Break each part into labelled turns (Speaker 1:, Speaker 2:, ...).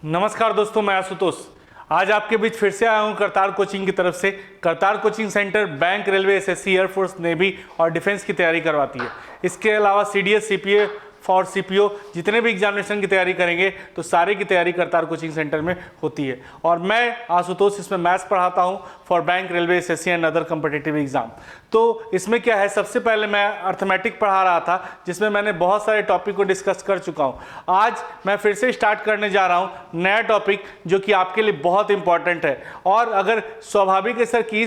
Speaker 1: नमस्कार दोस्तों, मैं आशुतोष आज आपके बीच फिर से आया हूं करतार कोचिंग की तरफ से। Kartar coaching centre bank, railway, SSC, air force, navy और डिफेंस की तैयारी करवाती है। इसके अलावा सीडीएस, सीपीए फॉर सीपीओ जितने भी एग्जामिनेशन की तैयारी करेंगे तो सारे की तैयारी करतार कोचिंग सेंटर में होती है। और मैं आशुतोष इसमें मैथ्स पढ़ाता हूं for bank, railway, SSC and other competitive exam. तो इसमें क्या है, सबसे पहले मैं अर्थमेटिक पढ़ा रहा था जिसमें मैंने बहुत सारे टॉपिक को डिस्कस कर चुका हूं। आज मैं फिर से स्टार्ट करने जा रहा हूं नया टॉपिक जो कि आपके लिए बहुत इंपॉर्टेंट है। और अगर स्वाभाविक है सर कि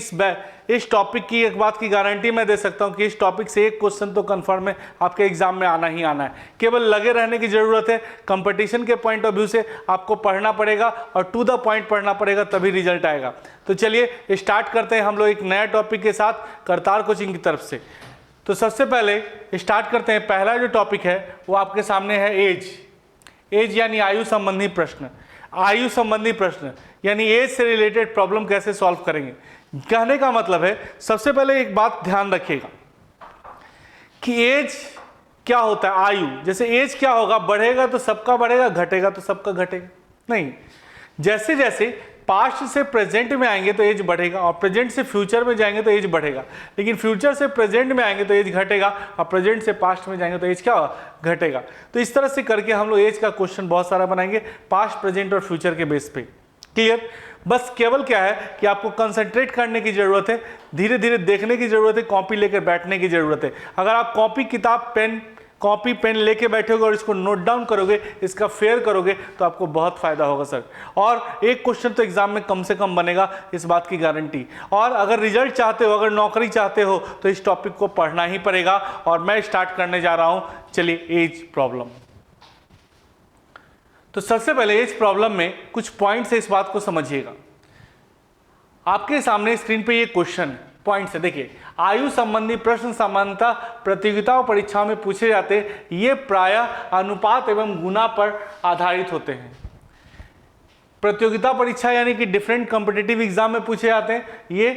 Speaker 1: इस टॉपिक की एक बात की गारंटी मैं दे सकता हूं कि इस टॉपिक से एक क्वेश्चन तो कंफर्म है आपके एग्जाम में आना ही आना है। केवल लगे रहने की जरूरत है। कंपटीशन के पॉइंट ऑफ व्यू से आपको पढ़ना पड़ेगा और टू द पॉइंट पढ़ना पड़ेगा, तभी रिजल्ट आएगा। तो चलिए स्टार्ट करते हैं हम लोग एक नया टॉपिक के साथ करतार कोचिंग की तरफ से। तो सबसे पहले स्टार्ट करते हैं। पहला जो टॉपिक है वो आपके सामने है एज यानी आयु संबंधी प्रश्न। आयु संबंधी प्रश्न यानी एज से रिलेटेड प्रॉब्लम कैसे सॉल्व करेंगे। कहने का मतलब है, सबसे पहले एक बात ध्यान रखिएगा कि एज क्या होता है। आयु जैसे एज क्या होगा, बढ़ेगा तो सबका बढ़ेगा, घटेगा तो सबका घटेगा। नहीं, जैसे जैसे पास्ट से प्रेजेंट में आएंगे तो एज बढ़ेगा और प्रेजेंट से फ्यूचर में जाएंगे तो एज बढ़ेगा। लेकिन फ्यूचर से प्रेजेंट में आएंगे तो एज घटेगा और प्रेजेंट से पास्ट में जाएंगे तो एज क्या होगा, घटेगा। तो इस तरह से करके हम लोग एज का क्वेश्चन बहुत सारा बनाएंगे पास्ट, प्रेजेंट और फ्यूचर के बेस पे। क्लियर? बस केवल क्या है कि आपको कंसंट्रेट करने की जरूरत है, धीरे धीरे देखने की जरूरत है, कॉपी लेकर बैठने की जरूरत है। अगर आप कॉपी पेन लेके बैठोगे और इसको नोट डाउन करोगे, इसका फेयर करोगे तो आपको बहुत फायदा होगा सर। और एक क्वेश्चन तो एग्जाम में कम से कम बनेगा, इस बात की गारंटी। और अगर रिजल्ट चाहते हो, अगर नौकरी चाहते हो तो इस टॉपिक को पढ़ना ही पड़ेगा। और मैं स्टार्ट करने जा रहा हूं, चलिए एज प्रॉब्लम। तो सबसे पहले एज प्रॉब्लम में कुछ पॉइंट्स है, इस बात को समझिएगा। आपके सामने स्क्रीन पे ये क्वेश्चन पॉइंट्स है, देखिए। आयु संबंधी प्रश्न सामान्यतः प्रतियोगिताओं परीक्षाओं में पूछे जाते हैं। ये प्रायः अनुपात एवं गुना पर आधारित होते हैं। प्रतियोगिता परीक्षा यानी कि डिफरेंट कॉम्पिटिटिव एग्जाम में पूछे जाते हैं। ये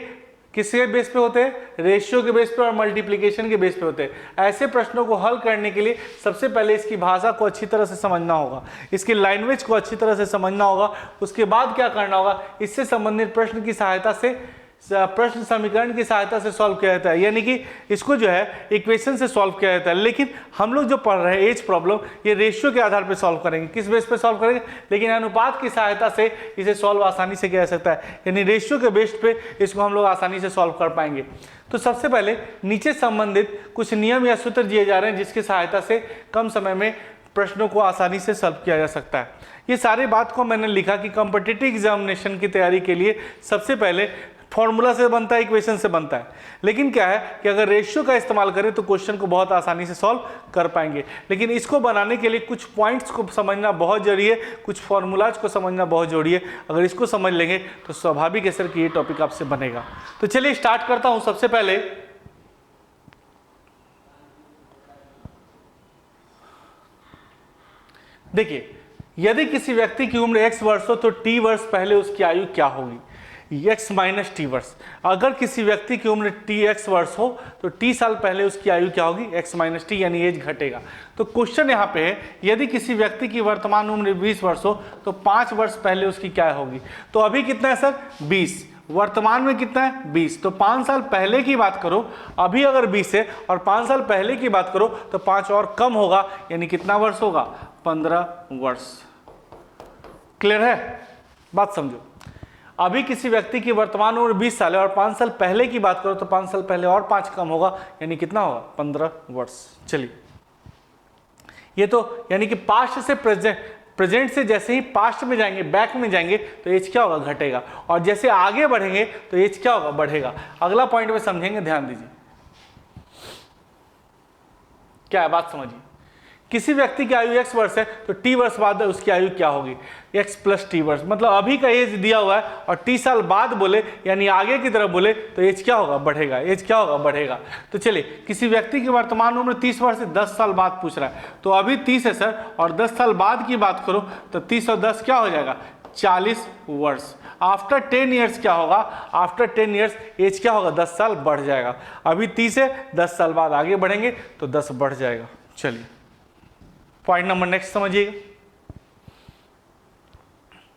Speaker 1: किसके बेस पे होते हैं? रेशियो के बेस पे और मल्टीप्लिकेशन के बेस पे होते हैं। ऐसे प्रश्नों को हल करने के लिए सबसे पहले इसकी भाषा को अच्छी तरह से समझना होगा, इसकी लैंग्वेज को अच्छी तरह से समझना होगा। उसके बाद क्या करना होगा, इससे संबंधित प्रश्न की सहायता से, प्रश्न समीकरण की सहायता से सॉल्व किया जाता है, यानी कि इसको जो है इक्वेशन से सॉल्व किया जाता है। लेकिन हम लोग जो पढ़ रहे हैं एज प्रॉब्लम, ये रेशियो के आधार पर सॉल्व करेंगे। किस बेस पे सॉल्व करेंगे? लेकिन अनुपात की सहायता से इसे सॉल्व आसानी से किया जा सकता है, यानी रेशियो के बेस पे इसको हम लोग आसानी से सॉल्व कर पाएंगे। तो सबसे पहले नीचे संबंधित कुछ नियम या सूत्र दिए जा रहे हैं जिसकी सहायता से कम समय में प्रश्नों को आसानी से सॉल्व किया जा सकता है। ये सारी बात को मैंने लिखा कि कॉम्पिटिटिव एग्जामिनेशन की तैयारी के लिए सबसे पहले फॉर्मूला से बनता है, इक्वेशन से बनता है। लेकिन क्या है कि अगर रेशियो का इस्तेमाल करें तो क्वेश्चन को बहुत आसानी से सॉल्व कर पाएंगे। लेकिन इसको बनाने के लिए कुछ पॉइंट्स को समझना बहुत जरूरी है, कुछ फॉर्मूलाज को समझना बहुत जरूरी है। अगर इसको समझ लेंगे तो स्वाभाविक है सर कि ये टॉपिक आपसे बनेगा। तो चलिए स्टार्ट करता हूं। सबसे पहले देखिए, यदि किसी व्यक्ति की उम्र x वर्ष हो तो t वर्ष पहले उसकी आयु क्या होगी? x माइनस टी वर्ष। अगर किसी व्यक्ति की उम्र x वर्ष हो तो t साल पहले उसकी आयु क्या होगी? x माइनस टी, यानी एज घटेगा। तो क्वेश्चन यहाँ पे है, यदि किसी व्यक्ति की वर्तमान उम्र 20 वर्ष हो तो 5 वर्ष पहले उसकी क्या होगी? तो अभी कितना है सर? 20। वर्तमान में कितना है? 20। तो 5 साल पहले की बात करो, अभी अगर 20 है और 5 साल पहले की बात करो तो 5 और कम होगा, यानी कितना वर्ष होगा? 15 वर्ष। क्लियर है? बात समझो। अभी किसी व्यक्ति की वर्तमान उम्र 20 साल है और 5 साल पहले की बात करो तो 5 साल पहले और 5 कम होगा, यानी कितना होगा? 15 वर्ष। चलिए, ये तो यानी कि पास्ट से प्रेजेंट से जैसे ही पास्ट में जाएंगे, बैक में जाएंगे तो एज क्या होगा? घटेगा। और जैसे आगे बढ़ेंगे तो एज क्या होगा? बढ़ेगा। अगला पॉइंट में समझेंगे, ध्यान दीजिए। क्या है, बात समझिए। किसी व्यक्ति की आयु x वर्ष है तो t वर्ष बाद उसकी आयु क्या होगी? x प्लस टी वर्ष। मतलब अभी का एज दिया हुआ है और t साल बाद बोले, यानी आगे की तरफ बोले तो एज क्या होगा? बढ़ेगा। एज क्या होगा? बढ़ेगा। तो चलिए, किसी व्यक्ति की वर्तमान उम्र 30 वर्ष है, 10 साल बाद पूछ रहा है। तो अभी 30 है सर, और 10 साल बाद की बात करो तो 30 और 10 क्या हो जाएगा? 40 वर्ष। आफ्टर 10 ईयर्स क्या होगा? आफ्टर 10 ईयर्स एज क्या होगा? 10 साल बढ़ जाएगा। अभी 30 है, 10 साल बाद आगे बढ़ेंगे तो 10 बढ़ जाएगा। चलिए, पॉइंट नंबर नेक्स्ट समझिएगा।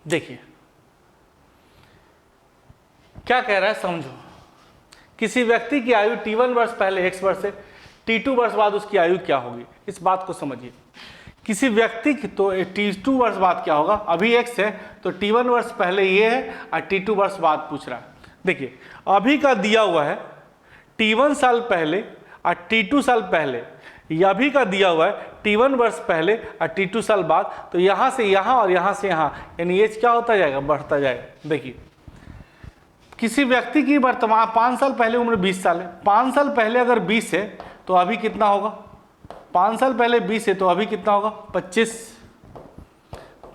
Speaker 1: देखिए क्या कह रहा है समझो। किसी व्यक्ति की आयु t1 वर्ष पहले x वर्ष है, t2 वर्ष बाद उसकी आयु क्या होगी, इस बात को समझिए। किसी व्यक्ति की तो t2 वर्ष बाद क्या होगा, अभी x है तो t1 वर्ष पहले ये है और t2 वर्ष बाद पूछ रहा है। देखिए अभी का दिया हुआ है t1 साल पहले और t2 साल पहले, यह अभी का दिया हुआ है t1 वर्ष पहले और t2 साल बाद, तो यहाँ से यहाँ और यहाँ से यहाँ, यानी एज क्या होता जाएगा, बढ़ता जाएगा। देखिए किसी व्यक्ति की वर्तमान 5 साल पहले उम्र 20 साल है, 5 साल पहले अगर 20 है तो अभी कितना होगा, 5 साल पहले 20 है तो अभी कितना होगा 25,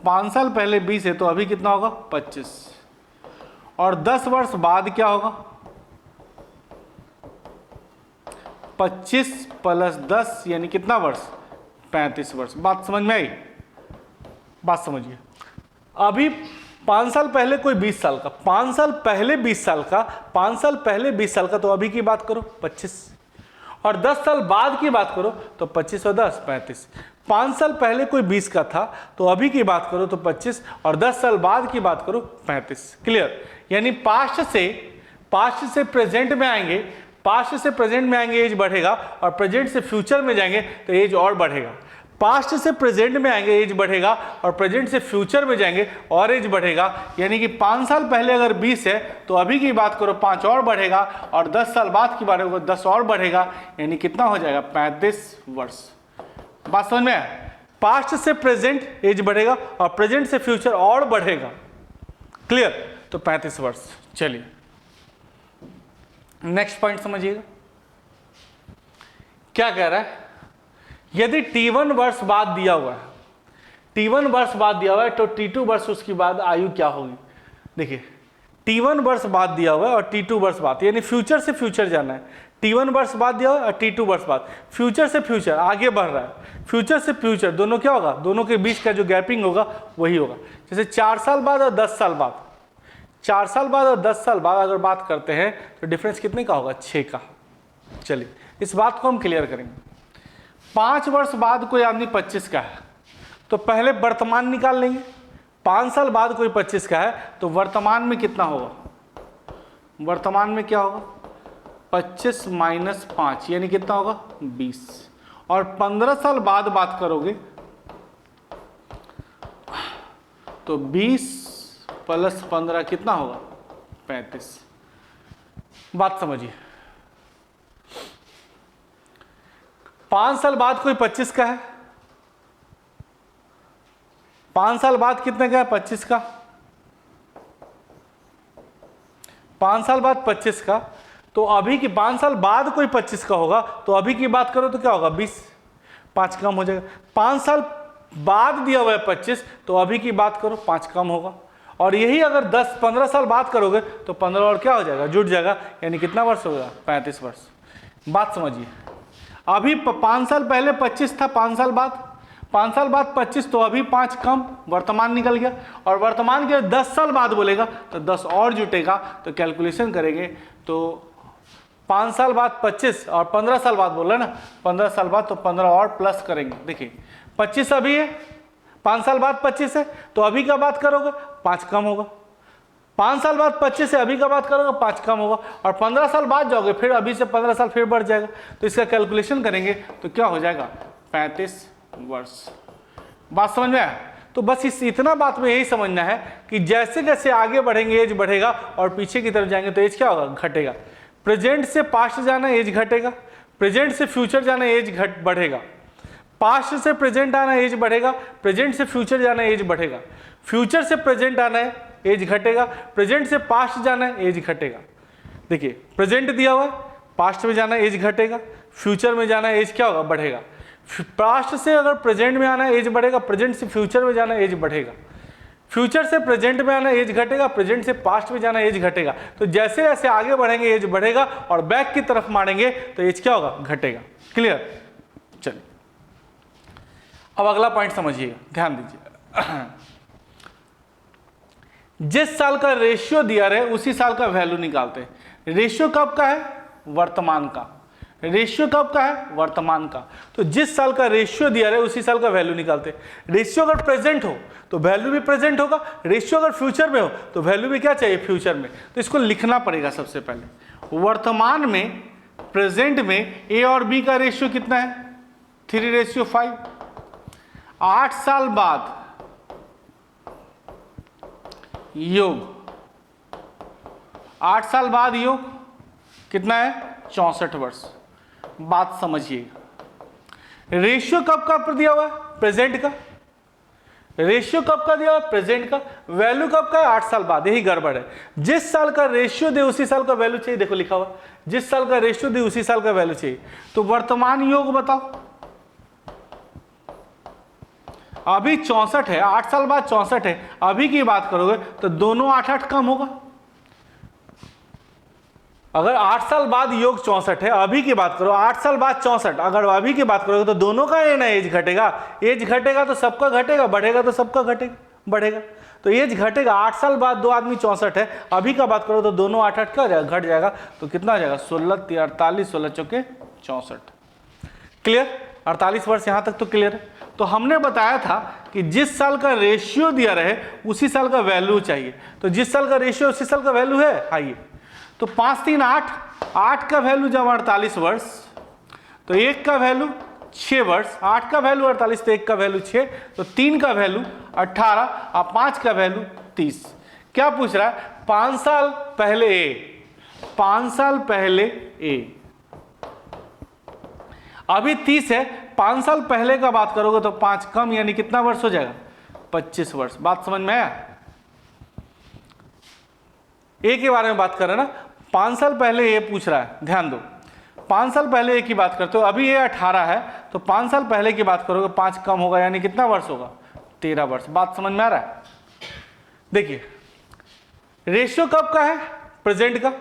Speaker 1: 5 साल पहले 20 है तो अभी कितना होगा 25, और 10 वर्ष बाद क्या होगा 25 + 10 यानी कितना वर्ष 35 वर्ष। बात समझ में आई, बात समझिए। अभी 5 साल पहले कोई 20 साल का, 5 साल पहले 20 साल का, 5 साल पहले 20 साल का, तो अभी की बात करो 25, और 10 साल बाद की बात करो तो 25 और 10 35। 5 साल पहले कोई 20 का था तो अभी की बात करो तो 25, और 10 साल बाद की बात करो 35। क्लियर, यानी पास्ट से प्रेजेंट में आएंगे, पास्ट से प्रेजेंट में आएंगे एज बढ़ेगा, और प्रेजेंट से फ्यूचर में जाएंगे तो एज और बढ़ेगा। पास्ट से प्रेजेंट में आएंगे एज बढ़ेगा, और प्रेजेंट से फ्यूचर में जाएंगे और एज बढ़ेगा। यानी कि 5 साल पहले अगर 20 है तो अभी की बात करो 5 और बढ़ेगा, और 10 साल बाद की बात करो 10 और बढ़ेगा, यानी कितना हो जाएगा 35 वर्ष। बात समझ में आया, पास्ट से प्रेजेंट एज बढ़ेगा और प्रेजेंट से फ्यूचर और बढ़ेगा। क्लियर, तो 35 वर्ष। चलिए नेक्स्ट पॉइंट समझिएगा क्या कह रहा है। यदि t1 वर्ष बाद दिया हुआ है, t1 वर्ष बाद दिया हुआ है तो t2 वर्ष उसकी बाद आयु क्या होगी। देखिए t1 वर्ष बाद दिया हुआ है और t2 वर्ष बाद, यानी फ्यूचर से फ्यूचर जाना है। t1 वर्ष बाद दिया हुआ है और t2 वर्ष बाद, फ्यूचर से फ्यूचर आगे बढ़ रहा है, फ्यूचर से फ्यूचर दोनों क्या होगा, दोनों के बीच का जो गैपिंग होगा वही होगा। जैसे 4 साल बाद और 10 साल बाद, 4 साल बाद और 10 साल बाद अगर बात करते हैं तो डिफरेंस कितने का होगा, 6 का। चलिए इस बात को हम क्लियर करेंगे। 5 वर्ष बाद कोई आदमी 25 का है तो पहले वर्तमान निकाल लेंगे। 5 साल बाद कोई 25 का है तो वर्तमान में कितना होगा, वर्तमान में क्या होगा 25 - 5 यानी कितना होगा 20, और 15 साल बाद बात करोगे तो 20 + 15 कितना होगा 35। बात समझिए, 5 साल बाद कोई 25 का है, 5 साल बाद कितने का है 25 का, 5 साल बाद 25 का, तो अभी की 5 साल बाद कोई 25 का होगा तो अभी की बात करो तो क्या होगा 20, 5 कम हो जाएगा। 5 साल बाद दिया हुआ है 25 तो अभी की बात करो 5 कम होगा, और यही अगर 10-15 साल बाद करोगे तो 15 और क्या हो जाएगा, जुट जाएगा, यानी कितना वर्ष होगा 35 वर्ष। बात समझिए, अभी 5 साल पहले 25 था, 5 साल बाद 25, तो अभी 5 कम, वर्तमान निकल गया, और वर्तमान के 10 साल बाद बोलेगा तो 10 और जुटेगा। तो कैलकुलेशन करेंगे तो 5 साल बाद 25 और 15 साल बाद बोल रहे ना, 15 साल बाद तो 15 और प्लस करेंगे। देखिए 25 अभी है, 5 साल बाद 25 है तो अभी का बात करोगे 5 कम होगा, 5 साल बाद 25 है अभी का बात करोगे 5 कम होगा, और 15 साल बाद जाओगे फिर अभी से 15 साल फिर बढ़ जाएगा। तो इसका कैलकुलेशन करेंगे तो क्या हो जाएगा 35 वर्ष। बात समझ में आया। तो बस इतना बात में यही समझना है कि जैसे जैसे आगे बढ़ेंगे एज बढ़ेगा, और पीछे की तरफ जाएंगे तो एज क्या होगा, घटेगा। प्रेजेंट से पास्ट जाना एज घटेगा, प्रेजेंट से फ्यूचर जाना एज बढ़ेगा, पास्ट से प्रेजेंट आना एज बढ़ेगा, प्रेजेंट से फ्यूचर जाना एज बढ़ेगा, फ्यूचर से प्रेजेंट आना है एज घटेगा, प्रेजेंट से पास्ट जाना है एज घटेगा। देखिए प्रेजेंट दिया हुआ है, पास्ट में जाना एज घटेगा, फ्यूचर में जाना एज क्या होगा, बढ़ेगा। पास्ट से अगर प्रेजेंट में आना एज बढ़ेगा, प्रेजेंट से फ्यूचर में जाना एज बढ़ेगा, फ्यूचर से प्रेजेंट में आना एज घटेगा, प्रेजेंट से पास्ट में जाना एज घटेगा। तो जैसे जैसे आगे बढ़ेंगे एज बढ़ेगा, और बैक की तरफ मारेंगे तो एज क्या होगा, घटेगा। क्लियर। चलिए अब अगला पॉइंट समझिएगा, ध्यान दीजिए। जिस साल का रेशियो दिया रहे उसी साल का वैल्यू निकालते हैं। रेशियो कब का है, वर्तमान का। रेशियो कब का है? वर्तमान का। तो जिस साल का रेशियो दिया रहे उसी साल का वैल्यू निकालते। रेशियो अगर प्रेजेंट हो तो वैल्यू भी प्रेजेंट होगा, रेशियो अगर फ्यूचर में हो तो वैल्यू भी क्या चाहिए? फ्यूचर में। तो इसको लिखना पड़ेगा सबसे पहले। वर्तमान में, प्रेजेंट में ए और बी का रेशियो कितना है? 3:5। 8 साल बाद योग, 8 साल बाद योग कितना है? 64 वर्ष। बात समझिएगा। रेशियो कब का दिया हुआ है? प्रेजेंट का। रेशियो कब का दिया हुआ है? प्रेजेंट का। वैल्यू कब का है? 8 साल बाद। यही गड़बड़ है। जिस साल का रेशियो दे उसी साल का वैल्यू चाहिए। देखो लिखा हुआ, जिस साल का रेशियो दे उसी साल का वैल्यू चाहिए। तो वर्तमान योग बताओ। अभी 64 है, 8 साल बाद 64 है। अभी की बात करोगे तो दोनों 8-8 कम होगा। अगर 8 साल बाद योग 64 है, अभी की बात करो 8 साल बाद 64, अगर अभी की बात करोगे तो दोनों का ना एज घटेगा। एज घटेगा तो सबका घटेगा, बढ़ेगा तो सबका घटेगा, बढ़ेगा। तो एज घटेगा। 8 साल बाद दो आदमी 64 है, अभी का बात करो तो दोनों 8-8 का घट जाएगा। तो कितना हो जाएगा? 16-48, 16 चौके 64। क्लियर? 48 वर्ष यहां तक तो क्लियर है। तो हमने बताया था कि जिस साल का रेशियो दिया रहे उसी साल का वैल्यू चाहिए। तो जिस साल का रेशियो उसी साल का वैल्यू है। आइए, तो 5 3 8, 8 का वैल्यू जब 48 वर्ष, तो 1 का वैल्यू 6 वर्ष। 8 का वैल्यू 48, तो 1 का वैल्यू 6, तो 3 का वैल्यू 18 और 5 का वैल्यू 30। क्या पूछ रहा है? 5 साल पहले ए, 5 साल पहले ए, अभी 30 है। 5 साल पहले का बात करोगे तो 5 कम, यानी कितना वर्ष हो जाएगा? 25 वर्ष। बात समझ में आया? ए के बारे में बात कर रहे हैं ना। 5 साल पहले ये पूछ रहा है, ध्यान दो। 5 साल पहले ए की बात करते हो, अभी ये 18 है, तो 5 साल पहले की बात करोगे 5 कम होगा, यानी कितना वर्ष होगा? 13 वर्ष। बात समझ में आ रहा है? देखिए, रेशियो कब का है? प्रेजेंट का।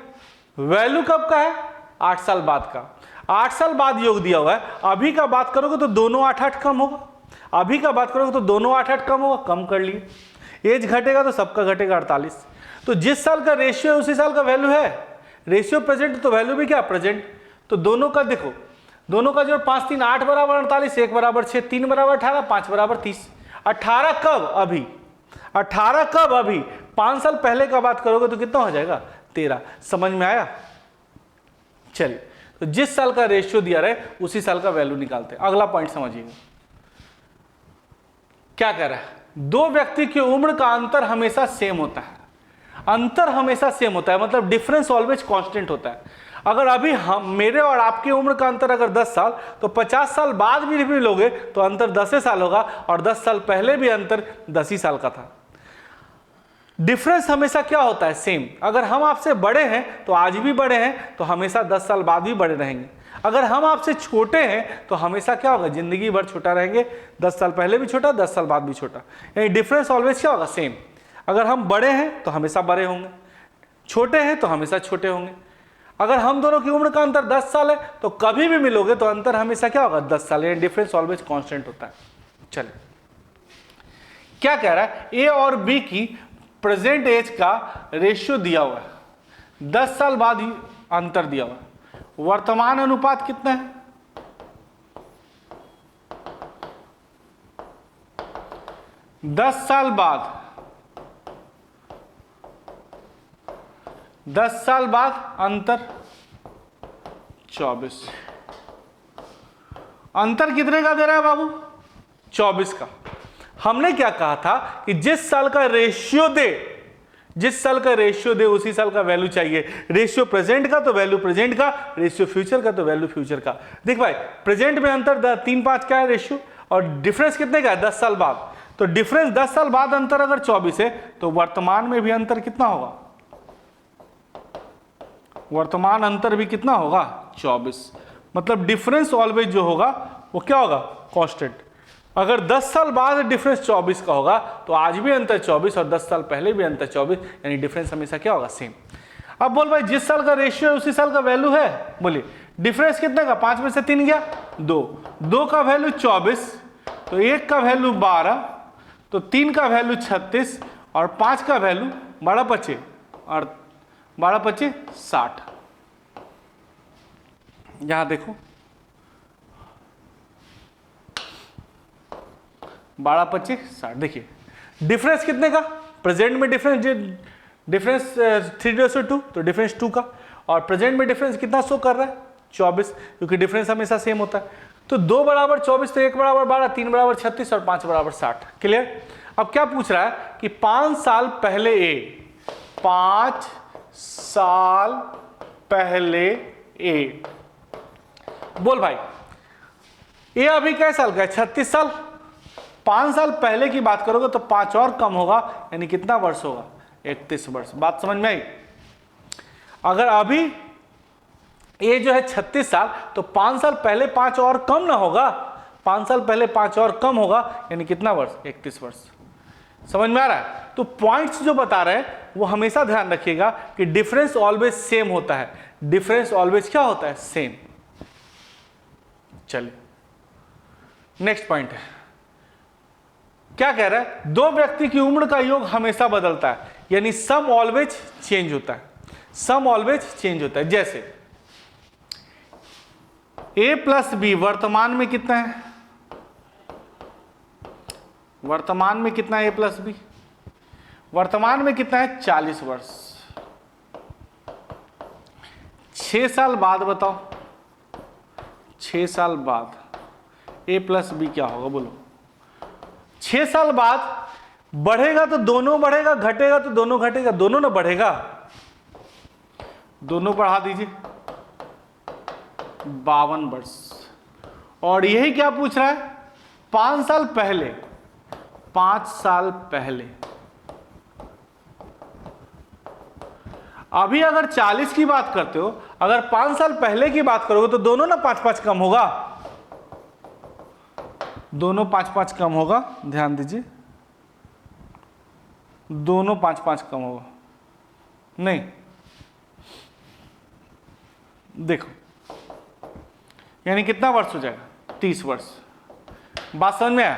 Speaker 1: वैल्यू कब का है? 8 साल बाद का। 8 साल बाद योग दिया हुआ है। अभी का बात करोगे तो दोनों 8-8 कम होगा। अभी का बात करोगे तो दोनों 8-8 कम होगा, कम कर लिए। एज घटेगा तो सबका घटेगा 48। तो जिस साल का रेशियो है उसी साल का वैल्यू है। रेशियो प्रेजेंट तो वैल्यू भी क्या? प्रेजेंट। तो दोनों का देखो, दोनों का जो 5 3 8 बराबर 48, 1 बराबर 6, 3 बराबर 18, 5 बराबर 30। 18 कब? अभी। 18 कब? अभी। 5 साल पहले का बात करोगे तो कितना हो जाएगा? 13। समझ में आया? चलिए, तो जिस साल का रेशियो दिया रहे उसी साल का वैल्यू निकालते हैं। अगला पॉइंट समझिएगा, क्या कह रहा है? दो व्यक्ति की उम्र का अंतर हमेशा सेम होता है। अंतर हमेशा सेम होता है, मतलब डिफरेंस ऑलवेज कांस्टेंट होता है। अगर अभी हम, मेरे और आपके उम्र का अंतर अगर 10 साल, तो 50 साल बाद भी लोगे तो अंतर 10 साल होगा, और 10 साल पहले भी अंतर 10 ही साल का था। डिफरेंस हमेशा क्या होता है? सेम। अगर हम आपसे बड़े हैं तो आज भी बड़े हैं, तो हमेशा 10 साल बाद भी बड़े रहेंगे। अगर हम आपसे छोटे हैं तो हमेशा क्या होगा? जिंदगी भर छोटा रहेंगे। 10 साल पहले भी छोटा, 10 साल बाद भी छोटा। यानी डिफरेंस ऑलवेज क्या होगा? सेम। अगर हम बड़े हैं तो हमेशा बड़े होंगे, छोटे हैं तो हमेशा छोटे होंगे। अगर हम दोनों की उम्र का अंतर 10 साल है तो कभी भी मिलोगे तो अंतर हमेशा क्या होगा? 10 साल। यानी डिफरेंस ऑलवेज कांस्टेंट होता है। चलिए, क्या कह रहा है? ए और बी की प्रेजेंट एज का रेशियो दिया हुआ है, 10 साल बाद ही अंतर दिया हुआ है। वर्तमान अनुपात कितना है? 10 साल बाद, 10 साल बाद अंतर 24। अंतर कितने का दे रहा है बाबू? 24 का। हमने क्या कहा था कि जिस साल का रेशियो दे, जिस साल का रेशियो दे उसी साल का वैल्यू चाहिए। रेशियो प्रेजेंट का तो वैल्यू प्रेजेंट का, रेशियो फ्यूचर का तो वैल्यू फ्यूचर का। देख भाई, प्रेजेंट में अंतर 3-5 का है रेशियो, और डिफरेंस कितने का है? 10 साल बाद। तो डिफरेंस 10 साल बाद अंतर अगर 24 है तो वर्तमान में भी अंतर कितना होगा? वर्तमान अंतर भी कितना होगा? 24। मतलब डिफरेंस ऑलवेज जो होगा वो क्या होगा? कांस्टेंट। अगर 10 साल बाद डिफरेंस 24 का होगा तो आज भी अंतर 24, और 10 साल पहले भी अंतर 24, यानी डिफरेंस हमेशा क्या होगा? सेम। अब बोल भाई, जिस साल का रेशियो है उसी साल का वैल्यू है। बोलिए, डिफरेंस कितने का? 5 में से 3 गया 2, 2 का वैल्यू 24, तो 1 का वैल्यू 12, तो 3 का वैल्यू 36, और 5 का वैल्यू 12 × 5 = 60। यहां देखो 12 25 60। देखिए डिफरेंस कितने का, प्रेजेंट में डिफरेंस 3:2 तो डिफरेंस 2 का, और प्रेजेंट में डिफरेंस कितना शो कर रहा है 24, क्योंकि डिफरेंस हमेशा सेम होता है। तो 2 बराबर 24 तो 1 बराबर 12, 3 बराबर 36 और 5 बराबर 60। क्लियर। अब क्या पूछ रहा है कि 5 साल पहले ए, 5 साल पहले ए, बोल भाई ए अभी कै साल का है 36 साल। 5 साल पहले की बात करोगे तो 5 और कम होगा, यानी कितना वर्ष होगा 31 वर्ष। बात समझ में आई। अगर अभी ए जो है 36 साल तो 5 साल पहले 5 और कम ना होगा, 5 साल पहले 5 और कम होगा, यानी कितना वर्ष 31 वर्ष। समझ में आ रहा है। तो पॉइंट्स जो बता रहे हैं वो हमेशा ध्यान रखिएगा कि डिफरेंस ऑलवेज सेम होता है, डिफरेंस ऑलवेज क्या होता है सेम। चलिए नेक्स्ट पॉइंट है, क्या कह रहा है, दो व्यक्ति की उम्र का योग हमेशा बदलता है, यानी सम ऑलवेज चेंज होता है, सम ऑलवेज चेंज होता है। जैसे a प्लस बी वर्तमान में कितना है, वर्तमान में कितना है a प्लस बी, वर्तमान में कितना है 40 वर्ष। 6 साल बाद बताओ, 6 साल बाद a प्लस बी क्या होगा बोलो। 6 साल बाद बढ़ेगा तो दोनों बढ़ेगा, घटेगा तो दोनों घटेगा, दोनों ना बढ़ेगा, दोनों बढ़ा दीजिए 52 वर्ष। और यही क्या पूछ रहा है 5 साल पहले, 5 साल पहले। अभी अगर 40 की बात करते हो, अगर 5 साल पहले की बात करोगे तो दोनों ना 5-5 कम होगा, दोनों 5-5 कम होगा, ध्यान दीजिए, दोनों 5-5 कम होगा। नहीं देखो, यानी कितना वर्ष हो जाएगा 30 वर्ष। बात समझ में आया।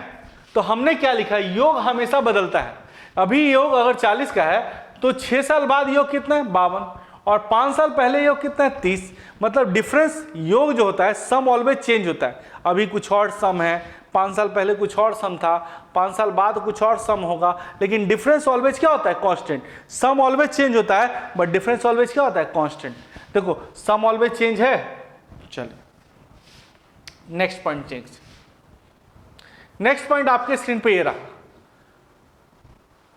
Speaker 1: तो हमने क्या लिखा, योग हमेशा बदलता है। अभी योग अगर 40 का है तो 6 साल बाद योग कितना है 52, और 5 साल पहले योग कितना है 30। मतलब डिफरेंस योग जो होता है सम ऑलवेज चेंज होता है। अभी कुछ और सम है, 5 साल पहले कुछ और सम था, 5 साल बाद कुछ और सम होगा, लेकिन डिफरेंस ऑलवेज क्या होता है कांस्टेंट। सम ऑलवेज चेंज होता है बट डिफरेंस ऑलवेज क्या होता है कांस्टेंट। देखो सम ऑलवेज चेंज है। चलिए next point change. Next point आपके स्क्रीन पे ये रहा,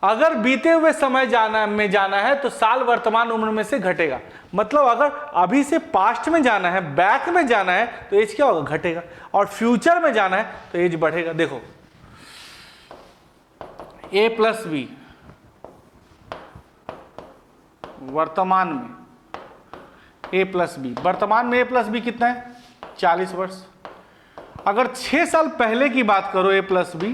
Speaker 1: अगर बीते हुए समय में जाना है तो साल वर्तमान उम्र में से घटेगा। मतलब अगर अभी से पास्ट में जाना है, बैक में जाना है तो एज क्या होगा घटेगा, और फ्यूचर में जाना है तो एज बढ़ेगा। देखो a प्लस बी वर्तमान में, a प्लस बी वर्तमान में a प्लस बी कितना है 40 वर्ष। अगर 6 साल पहले की बात करो a प्लस बी,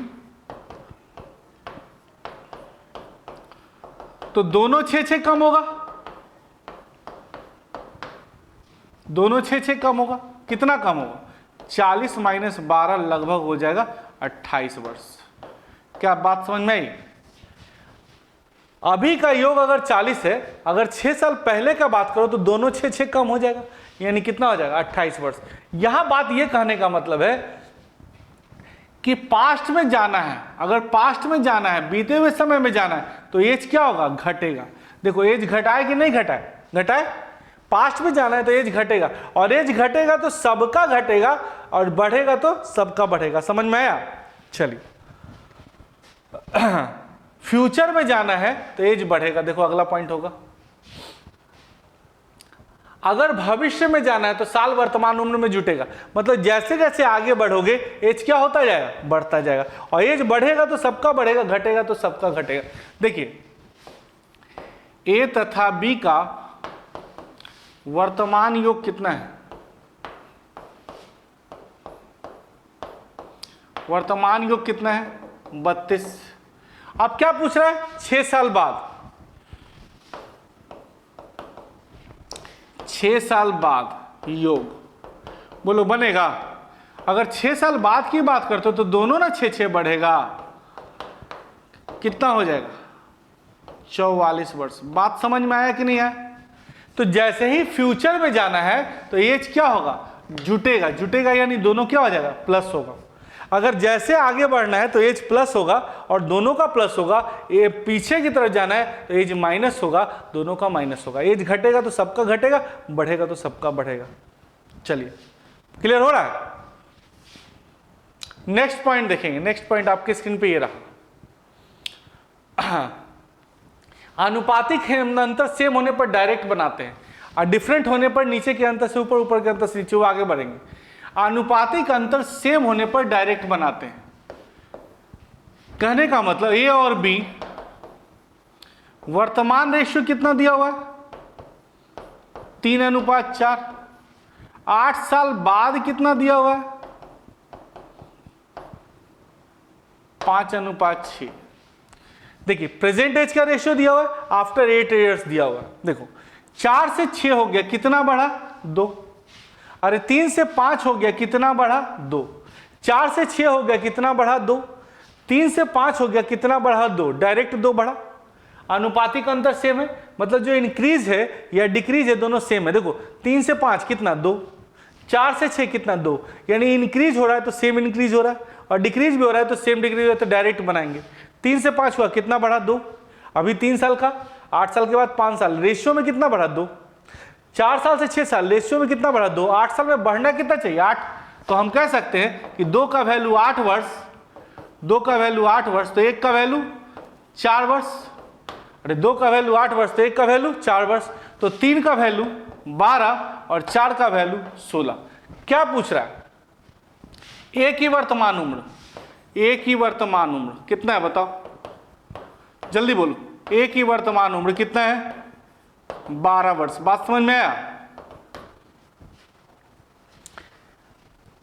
Speaker 1: तो दोनों 6 कम होगा, दोनों 6 कम होगा। कितना कम होगा 40 माइनस 12 लगभग हो जाएगा 28 वर्ष। क्या बात समझ में आई। अभी का योग अगर 40 है, अगर 6 साल पहले का बात करो तो दोनों 6 कम हो जाएगा, यानी कितना हो जाएगा 28 वर्ष। यहां बात यह कहने का मतलब है कि पास्ट में जाना है, अगर पास्ट में जाना है, बीते हुए समय में जाना है तो एज क्या होगा घटेगा। देखो एज घटाए कि नहीं घटाए, घटाए। पास्ट में जाना है तो एज घटेगा, और एज घटेगा तो सबका घटेगा, और बढ़ेगा तो सबका बढ़ेगा। समझ में आया। चलिए फ्यूचर में जाना है तो एज बढ़ेगा। देखो अगला पॉइंट होगा, अगर भविष्य में जाना है तो साल वर्तमान उम्र में जुटेगा। मतलब जैसे जैसे आगे बढ़ोगे एज क्या होता जाएगा बढ़ता जाएगा, और एज बढ़ेगा तो सबका बढ़ेगा, घटेगा तो सबका घटेगा। देखिए ए तथा बी का वर्तमान योग कितना है, वर्तमान योग कितना है 32। अब क्या पूछ रहा है 6 साल बाद, 6 साल बाद योग बोलो बनेगा। अगर 6 साल बाद की बात करते हो तो दोनों ना 6 बढ़ेगा, कितना हो जाएगा 44 वर्ष। बात समझ में आया कि नहीं आया। तो जैसे ही फ्यूचर में जाना है तो एज क्या होगा जुटेगा, जुटेगा यानी दोनों क्या हो जाएगा, प्लस होगा। अगर जैसे आगे बढ़ना है तो एज प्लस होगा और दोनों का प्लस होगा, ये पीछे की तरफ जाना है तो एज माइनस होगा, दोनों का माइनस होगा। एज घटेगा तो सबका घटेगा, बढ़ेगा तो सबका बढ़ेगा। चलिए क्लियर हो रहा है। नेक्स्ट पॉइंट देखेंगे, नेक्स्ट पॉइंट आपके स्क्रीन पे ये रहा। आनुपातिक अंतर सेम होने पर डायरेक्ट बनाते हैं और डिफरेंट होने पर नीचे के अंतर से ऊपर, ऊपर के अंतर से नीचे, वो आगे बढ़ेंगे। आनुपातिक अंतर सेम होने पर डायरेक्ट बनाते हैं, कहने का मतलब ए और बी वर्तमान रेशियो कितना दिया हुआ है, 3:4। 8 साल बाद कितना दिया हुआ है, 5:6। देखिए प्रेजेंट एज का रेशियो दिया हुआ है, आफ्टर 8 इयर्स दिया हुआ है। देखो 4 से 6 हो गया, कितना बढ़ा, 2। अरे 3 से 5 हो गया, कितना बढ़ा, 2। 4 से 6 हो गया, कितना बढ़ा, 2। 3 से 5 हो गया, कितना बढ़ा, 2। डायरेक्ट 2 बढ़ा। आनुपातिक अंतर सेम है, मतलब जो इंक्रीज है या डिक्रीज है दोनों सेम है। देखो 3 से 5 कितना, 2। 4 से 6 कितना, 2। यानी इंक्रीज हो रहा है तो सेम इंक्रीज हो रहा है, और डिक्रीज भी हो रहा है तो सेम डिक्रीज हो रहा है, तो डायरेक्ट बनाएंगे। 3 से 5 हुआ, कितना बढ़ा, 2। अभी 3 साल का, 8 साल के बाद 5 साल, रेशियो में कितना बढ़ा, 2। 4 साल से 6 साल, रेशियो में कितना बढ़ा, 2। 8 साल में बढ़ना कितना चाहिए, 8। तो हम कह सकते हैं कि 2 का वैल्यू 8 वर्ष, 2 का वैल्यू 8 वर्ष, तो 1 का वैल्यू 4 वर्ष। अरे 2 का वैल्यू 8 वर्ष तो 1 का वैल्यू 4 वर्ष, तो 3 का वैल्यू 12 और 4 का वैल्यू 16। क्या पूछ रहा है, ए की वर्तमान उम्र, ए की वर्तमान उम्र कितना है बताओ, जल्दी बोलो। ए की वर्तमान उम्र कितना है, 12 वर्ष। बात समझ में आया।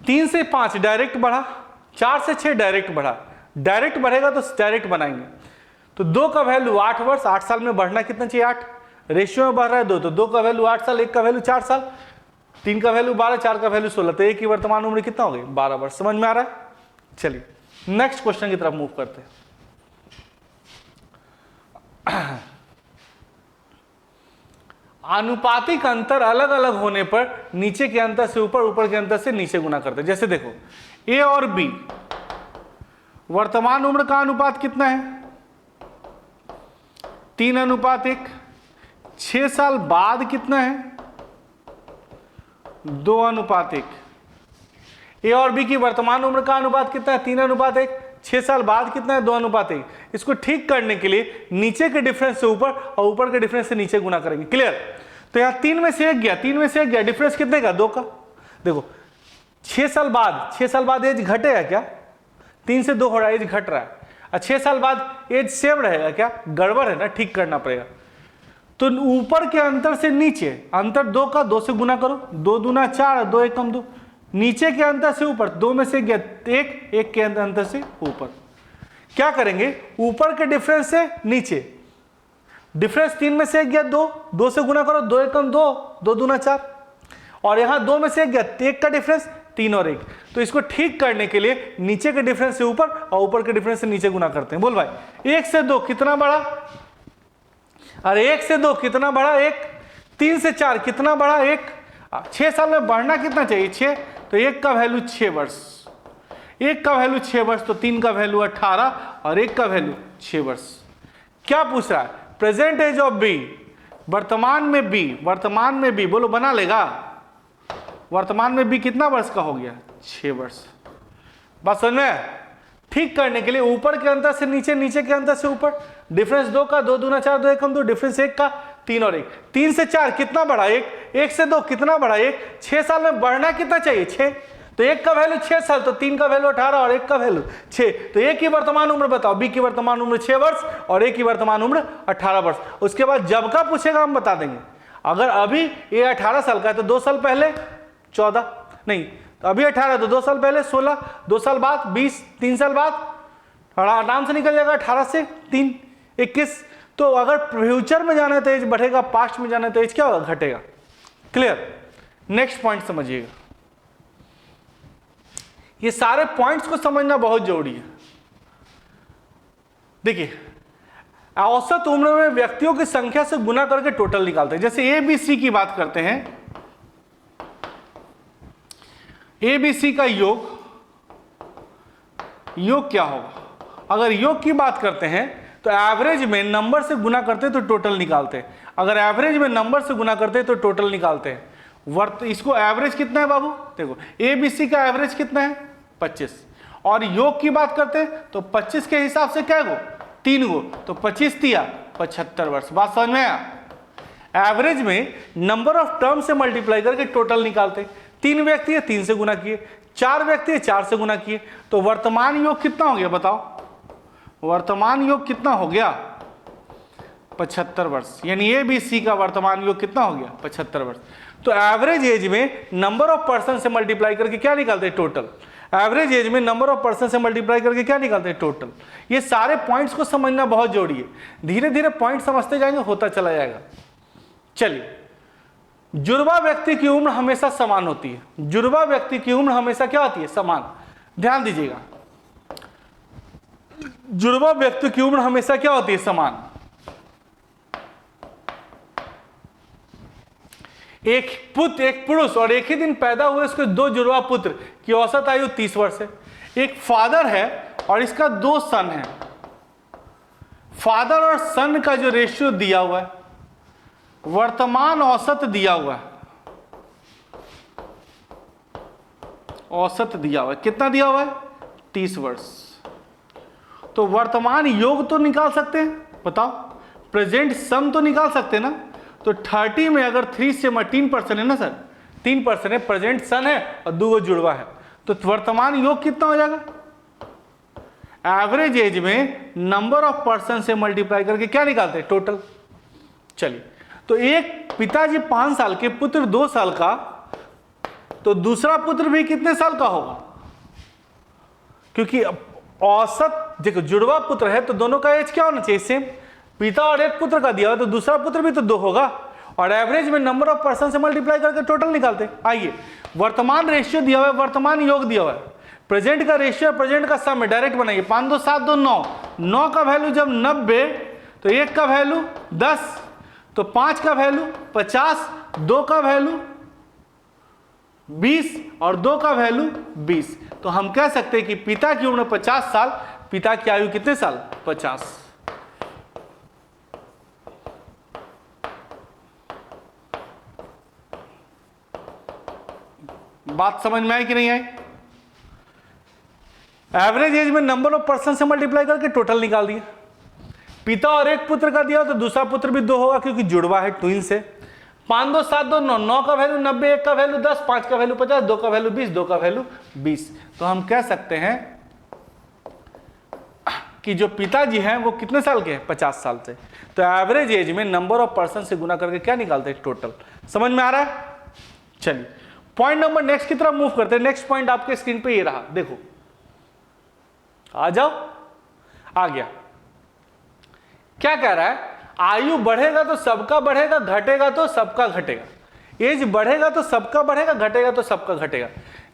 Speaker 1: 3 से 5 डायरेक्ट बढ़ा, 4 से 6 डायरेक्ट बढ़ा। डायरेक्ट बढ़ेगा तो डायरेक्ट बनाएंगे। तो 2 का वैल्यू 8 वर्ष, 8 साल में बढ़ना कितना चाहिए, 8। रेशियो में बढ़ रहा है 2, तो 2 का वैल्यू 8 साल, 1 का वैल्यू 4 साल, 3 का वैल्यू 12, 4 का वैल्यू 16। तो ए की वर्तमान उम्र कितना हो गई, 12 वर्ष। समझ में आ रहा है। चलिए नेक्स्ट क्वेश्चन की तरफ मूव करते हैं। आनुपातिक अंतर अलग अलग होने पर नीचे के अंतर से ऊपर, ऊपर के अंतर से नीचे गुना करते हैं। जैसे देखो ए और बी वर्तमान उम्र का अनुपात कितना है, 3:1। 6 साल बाद कितना है, 2:1। ए और बी की वर्तमान उम्र का अनुपात कितना है, 3:1। 6 साल बाद कितना है, 2:1। इसको ठीक करने के लिए नीचे के डिफरेंस से ऊपर और ऊपर के डिफरेंस से नीचे गुना करेंगे। क्लियर। तो यहाँ 3 में से 1 गया, 3 में से 1 गया, डिफरेंस कितने का, 2 का। देखो 6 साल बाद, 6 साल बाद एज घटेगा क्या, 3 से 2 हो रहा है, एज घट रहा है। और 6 साल बाद एज सेम रहेगा क्या, गड़बड़ है ना, ठीक करना पड़ेगा। तो ऊपर के अंतर से नीचे, अंतर 2 का, 2 से गुना करो, 2 दूना 4, 2 एकम 2। नीचे के अंतर से ऊपर, 2 में से गया 1, 1 के अंतर से ऊपर। क्या करेंगे, ऊपर के डिफरेंस से नीचे, डिफरेंस 3 में से 1 गया 2, 2 से गुना करो, 2 एकम 2, 2 दूना 4। और यहां 2 में से 1 गया, 1 का डिफरेंस, 3 और 1। तो इसको ठीक करने के लिए नीचे के डिफरेंस से ऊपर और ऊपर के डिफरेंस से नीचे गुना करते हैं। बोल भाई 1 से 2 कितना बढ़ा, अरे 1 से 2 कितना बढ़ा, 1। 3 से 4 कितना बढ़ा, 1। 6 साल में बढ़ना कितना चाहिए, 6। तो 1 का वैल्यू 6 वर्ष, 1 का वैल्यू 6 वर्ष, तो 3 का वैल्यू 18 और 1 का वैल्यू 6 वर्ष। क्या पूछ रहा है, प्रेजेंट एज ऑफ बी, वर्तमान में बी, वर्तमान में बी, बोलो बना लेगा, वर्तमान में बी कितना वर्ष का हो गया, 6 वर्ष। बात समझ में। ठीक करने के लिए ऊपर के अंतर से नीचे, नीचे के अंतर से ऊपर, डिफरेंस 2 का, 2 दूना 4, 2 एकम 2, डिफरेंस 1 का, 3 और 1। 3 से 4 कितना बढ़ा, 1। 1 से 2 कितना बढ़ा, 1। 6 साल में बढ़ना कितना चाहिए, 6। तो 1 का वैल्यू 6 साल, तो 3 का वैल्यू 18 और 1 का वैल्यू 6। तो ए की वर्तमान उम्र बताओ, बी की वर्तमान उम्र 6 वर्ष और ए की वर्तमान उम्र 18 वर्ष। उसके बाद जब का पूछेगा हम बता देंगे। अगर अभी ए 18 साल का है तो 2 साल पहले 14, नहीं तो अभी 18 तो 2 साल पहले 16, 2 साल बाद 20, 3 साल बाद आराम से निकल जाएगा 18 से 3, 21। तो अगर फ्यूचर में जाना है तो एज बढ़ेगा, पास्ट में जाना है तो एज क्या होगा, घटेगा। क्लियर। नेक्स्ट पॉइंट समझिएगा, ये सारे पॉइंट्स को समझना बहुत जरूरी है। देखिए औसत उम्र में व्यक्तियों की संख्या से गुना करके टोटल निकालते हैं। जैसे ए बी सी की बात करते हैं, ए बी सी का योग क्या होगा? अगर योग की बात करते हैं तो एवरेज में नंबर से गुना करते हैं तो टोटल निकालते हैं। अगर एवरेज में नंबर से गुना करते हैं तो टोटल निकालते हैं। इसको एवरेज कितना है बाबू? देखो ए बी सी का एवरेज कितना है? 25। और योग की बात करते हैं तो 25 के हिसाब से क्या गो? 3 गो, तो 25 दिया 75 वर्ष। बात समझ में आया? एवरेज में नंबर ऑफ टर्म से मल्टीप्लाई करके टोटल निकालते हैं। 3 व्यक्ति है 3 से गुना किए, 4 व्यक्ति है 4 से गुना किए, तो वर्तमान योग कितना हो गया बताओ? वर्तमान योग कितना हो गया? 75 वर्ष। यानी ए बी सी का वर्तमान योग कितना हो गया? 75 वर्ष। तो एवरेज एज में नंबर ऑफ पर्सन से मल्टीप्लाई करके क्या निकालते हैं? टोटल। एवरेज एज में नंबर ऑफ पर्सन से मल्टीप्लाई करके क्या निकालते हैं? टोटल। ये सारे पॉइंट्स को समझना बहुत जरूरी है। धीरे धीरे पॉइंट समझते जाएंगे, होता चला जाएगा। चलिए, जुड़वा व्यक्ति की उम्र हमेशा समान होती है। जुड़वा व्यक्ति की उम्र हमेशा क्या होती है? समान। ध्यान दीजिएगा, जुड़वा व्यक्ति की उम्र हमेशा क्या होती है? समान। एक पुत्र, एक पुरुष और एक ही दिन पैदा हुए उसके 2 जुड़वा पुत्र की औसत आयु 30 वर्ष है। एक फादर है और इसका 2 सन है। फादर और सन का जो रेशियो दिया हुआ है, वर्तमान औसत दिया हुआ है, औसत दिया हुआ है, कितना दिया हुआ है? 30 वर्ष। तो वर्तमान योग तो निकाल सकते हैं, बताओ। प्रेजेंट सम तो निकाल सकते हैं ना। तो 30 में अगर 3 से 3% है ना सर, 3% है, प्रेजेंट सन है और 2 जुड़वा है, तो वर्तमान योग कितना हो जाएगा? एवरेज एज में नंबर ऑफ पर्सन से मल्टीप्लाई करके क्या निकालते हैं? टोटल। चलिए, तो एक पिताजी 5 साल के, पुत्र 2 साल का, तो दूसरा पुत्र भी कितने साल का होगा? क्योंकि औसत देखो, जुड़वा पुत्र है तो दोनों का एज क्या होना चाहिए? सेम। पिता और एक पुत्र का दिया हुआ तो दूसरा पुत्र भी तो 2 होगा। और एवरेज में नंबर ऑफ पर्सन से मल्टीप्लाई करके टोटल निकालते। आइए, वर्तमान रेशियो दिया हुआ है, वर्तमान योग दिया हुआ है, प्रेजेंट का रेशियो, प्रेजेंट का सम है, डायरेक्ट बनाइए। 5 2 7 2 9, 9 का वैल्यू जब 90, तो 1 का वैल्यू 10, तो 5 का वैल्यू 50, 2 का वैल्यू 20 और 2 का वैल्यू 20। तो हम कह सकते हैं कि पिता की उम्र 50 साल, पिता की आयु कितने साल? 50। बात समझ में आई कि नहीं आई? एवरेज एज में नंबर ऑफ पर्सन से मल्टीप्लाई करके टोटल निकाल दिया। पिता और एक पुत्र का दिया तो दूसरा पुत्र भी 2 होगा क्योंकि जुड़वा है, ट्विंस है। 5 2 7 2 9, 9 का वैल्यू 90, 1 का वैल्यू 10, 5 का वैल्यू 50, 2 का वैल्यू 20, 2 का वैल्यू 20। तो हम कह सकते हैं कि जो पिताजी हैं वो कितने साल के हैं? 50 साल से। तो एवरेज एज में नंबर ऑफ पर्सन से गुना करके क्या निकालते हैं? टोटल। समझ में आ रहा है? चलिए, पॉइंट नंबर नेक्स्ट की तरफ मूव करते हैं। नेक्स्ट पॉइंट आपके स्क्रीन पे ये रहा, देखो, आ जाओ, आ गया। क्या कह रहा है? आयु बढ़ेगा तो सबका बढ़ेगा, घटेगा तो सबका घटेगा। एज बढ़ेगा तो सबका बढ़ेगा, घटेगा तो सबका घटेगा।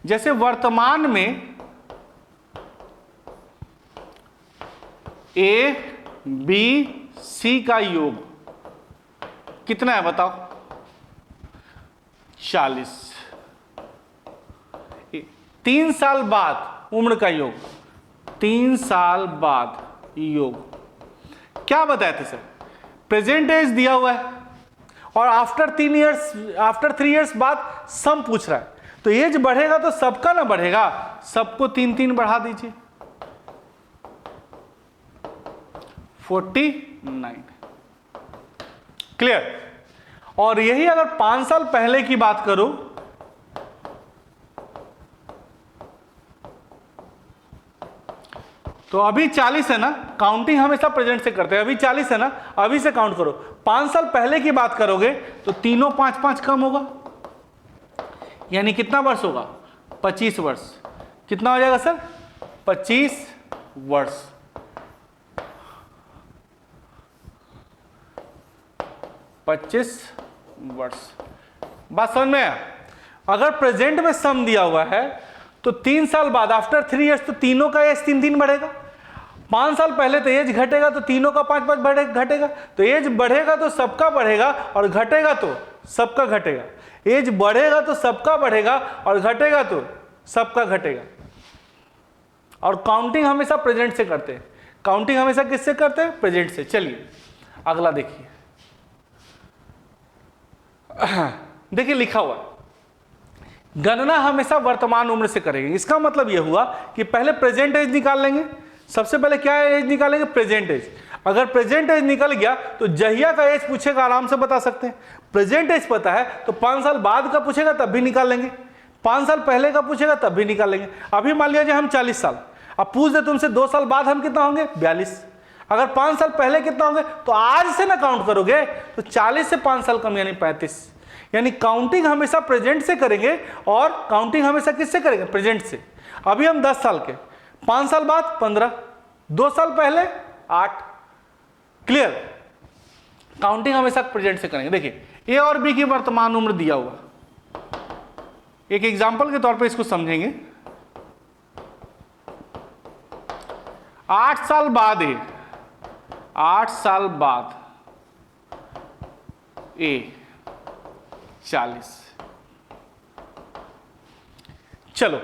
Speaker 1: जैसे वर्तमान में ए बी सी का योग कितना है बताओ? 40। 3 साल बाद उम्र का योग, 3 साल बाद योग क्या बताए थे सर? प्रेजेंट एज दिया हुआ है और आफ्टर 3 इयर्स बाद सम पूछ रहा है। तो एज बढ़ेगा तो सबका ना बढ़ेगा, सबको 3 बढ़ा दीजिए, 49। क्लियर? और यही अगर 5 साल पहले की बात करूं तो अभी 40 है ना, काउंटिंग हमेशा प्रेजेंट से करते हैं। अभी 40 है ना, अभी से काउंट करो। 5 साल पहले की बात करोगे तो तीनों 5 कम होगा, यानी कितना वर्ष होगा? 25 वर्ष। कितना हो जाएगा सर? 25 वर्ष। बात समझ में आया? अगर प्रेजेंट में सम दिया हुआ है तो 3 साल बाद आफ्टर 3 इयर्स तो तीनों का एज 3 बढ़ेगा। 5 साल पहले तो एज घटेगा तो तीनों का 5 घटेगा। तो एज बढ़ेगा तो सबका बढ़ेगा और घटेगा तो सबका घटेगा। एज बढ़ेगा तो सबका बढ़ेगा और घटेगा तो सबका घटेगा। और काउंटिंग हमेशा प्रेजेंट से करते हैं, काउंटिंग हमेशा किससे करते हैं? प्रेजेंट से। चलिए अगला देखिए, देखिए लिखा हुआ गणना हमेशा वर्तमान उम्र से करेंगे। इसका मतलब यह हुआ कि पहले प्रेजेंट एज निकाल लेंगे। सबसे पहले क्या एज निकालेंगे? Present age. अगर प्रेजेंट एज निकल गया तो जहिया का एज पूछेगा आराम से बता सकते हैं। प्रेजेंट एज पता है तो 5 साल बाद का पूछेगा तब भी निकाल लेंगे, 5 साल पहले का पूछेगा तब भी निकाल लेंगे। अभी मान लिया जाए हम 40 साल, अब पूछ दे तुमसे 2 साल बाद हम कितना होंगे? 42। अगर 5 साल पहले कितना होंगे तो आज से ना काउंट करोगे तो 40 से 5 साल कम यानी 35। यानी काउंटिंग हमेशा प्रेजेंट से करेंगे और काउंटिंग हमेशा किससे करेंगे? प्रेजेंट से। अभी हम 10 साल के, 5 साल बाद 15, 2 साल पहले 8। क्लियर? काउंटिंग हमेशा प्रेजेंट से करेंगे। देखिए ए और बी की वर्तमान उम्र दिया हुआ, एक एग्जांपल के तौर पे इसको समझेंगे। 8 साल बाद ए, 8 साल बाद ए 40। चलो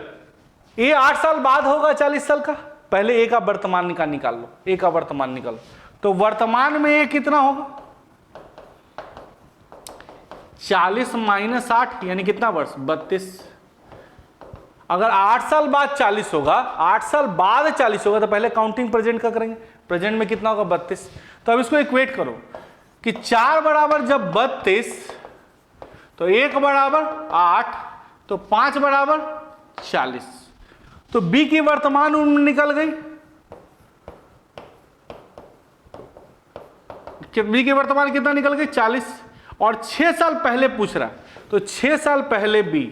Speaker 1: ए 8 साल बाद होगा 40 साल का, पहले ए का वर्तमान निकाल लो, ए का वर्तमान निकालो। तो वर्तमान में ए कितना होगा? 40 माइनस 8 यानी कितना वर्ष? 32। अगर 8 साल बाद 40 होगा, 8 साल बाद 40 होगा तो पहले काउंटिंग प्रेजेंट का करेंगे। प्रेजेंट में कितना होगा? 32। तो अब इसको इक्वेट करो कि 4 बराबर जब 32 तो 1 बराबर 8 तो 5 बराबर 40। तो बी की वर्तमान उम्र निकल गई। बी की वर्तमान कितना निकल गई? 40। और 6 साल पहले पूछ रहा तो 6 साल पहले बी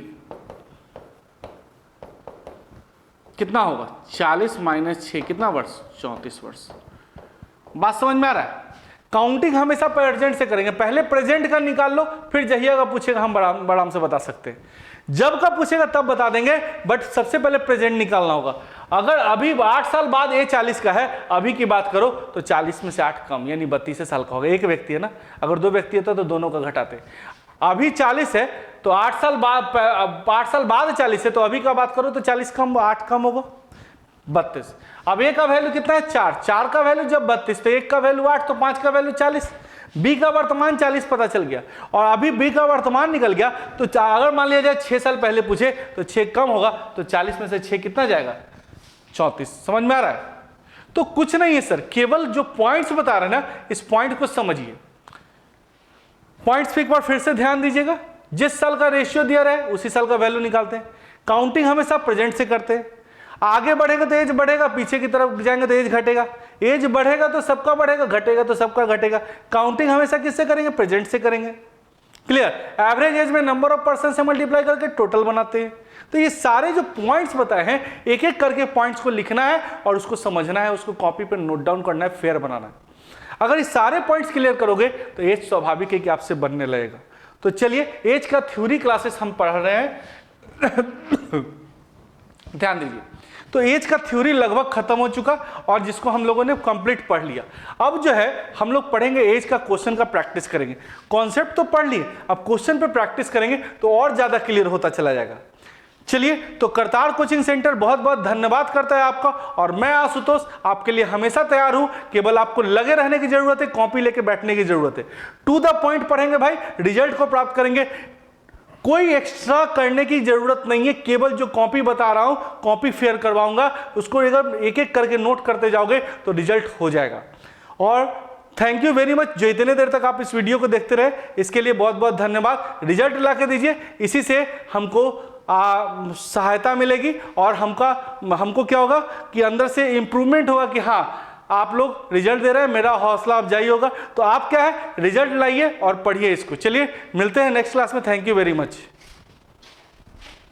Speaker 1: कितना होगा? 40 माइनस 6 कितना वर्ष? 34 वर्ष। बात समझ में आ रहा है? काउंटिंग हमेशा प्रेजेंट से करेंगे, पहले प्रेजेंट का निकाल लो, फिर जहिया का पूछेगा हम आराम से बता सकते हैं। जब का पूछेगा तब बता देंगे, बट सबसे पहले प्रेजेंट निकालना होगा। अगर अभी 8 साल बाद ए 40 का है, अभी की बात करो तो 40 में से 8 कम यानी 32 साल का होगा। एक व्यक्ति है ना, अगर 2 व्यक्ति होता तो दोनों का घटाते। अभी 40 है तो 8 साल बाद 40 है तो अभी का बात करो तो 40 कम 8 कम होगा 32। अब ए का वैल्यू कितना है? 4। 4 का वैल्यू जब 32 तो 1 का वैल्यू 8 तो 5 का वैल्यू 40। बी का वर्तमान 40 पता चल गया और अभी बी का वर्तमान निकल गया। तो अगर मान लिया जाए 6 साल पहले पूछे तो 6 कम होगा तो 40 में से 6 कितना जाएगा? 34। समझ में आ रहा है? तो कुछ नहीं है सर, केवल जो पॉइंट्स बता रहे हैं ना, इस पॉइंट को समझिए। पॉइंट्स पे एक बार फिर से ध्यान दीजिएगा। जिस साल का रेशियो दिया रहा है उसी साल का वैल्यू निकालते हैं। काउंटिंग हमेशा प्रेजेंट से करते हैं। आगे बढ़ेगा तो एज बढ़ेगा, पीछे की तरफ जाएंगे तो एज घटेगा। एज बढ़ेगा तो सबका बढ़ेगा, घटेगा तो सबका घटेगा। काउंटिंग हमेशा किससे करेंगे? प्रेजेंट से करेंगे। क्लियर? एवरेज एज में नंबर ऑफ पर्सन से मल्टीप्लाई करके टोटल बनाते हैं। तो ये सारे जो पॉइंट्स बताए हैं, एक एक करके पॉइंट्स को लिखना है और उसको समझना है, उसको कॉपी पर नोट डाउन करना है, फेयर बनाना है। अगर ये सारे पॉइंट्स क्लियर करोगे तो एज स्वाभाविक है कि आपसे बनने लगेगा। तो चलिए एज का थ्योरी क्लासेस हम पढ़ रहे हैं। ध्यान दीजिए। तो एज का थ्योरी लगभग खत्म हो चुका और जिसको हम लोगों ने कंप्लीट पढ़ लिया। अब जो है हम लोग पढ़ेंगे एज का क्वेश्चन का प्रैक्टिस करेंगे। कॉन्सेप्ट तो पढ़ लिए, अब क्वेश्चन पे प्रैक्टिस करेंगे तो और ज्यादा क्लियर होता चला जाएगा। चलिए, तो करतार कोचिंग सेंटर बहुत बहुत धन्यवाद करता है आपका, और मैं आशुतोष आपके लिए हमेशा तैयार हूं। केवल आपको लगे रहने की जरूरत है, कॉपी लेके बैठने की जरूरत है। टू द पॉइंट पढ़ेंगे भाई, रिजल्ट को प्राप्त करेंगे। कोई एक्स्ट्रा करने की जरूरत नहीं है, केवल जो कॉपी बता रहा हूं कॉपी फेयर करवाऊंगा, उसको अगर एक एक करके नोट करते जाओगे तो रिजल्ट हो जाएगा। और थैंक यू वेरी मच, जो इतने देर तक आप इस वीडियो को देखते रहे इसके लिए बहुत बहुत धन्यवाद। रिजल्ट ला के दीजिए, इसी से हमको सहायता मिलेगी और हमको क्या होगा कि अंदर से इंप्रूवमेंट होगा कि हाँ आप लोग रिजल्ट दे रहे हैं, मेरा हौसला अफजाई होगा। तो आप क्या है, रिजल्ट लाइए और पढ़िए इसको। चलिए मिलते हैं नेक्स्ट क्लास में। Thank you very much.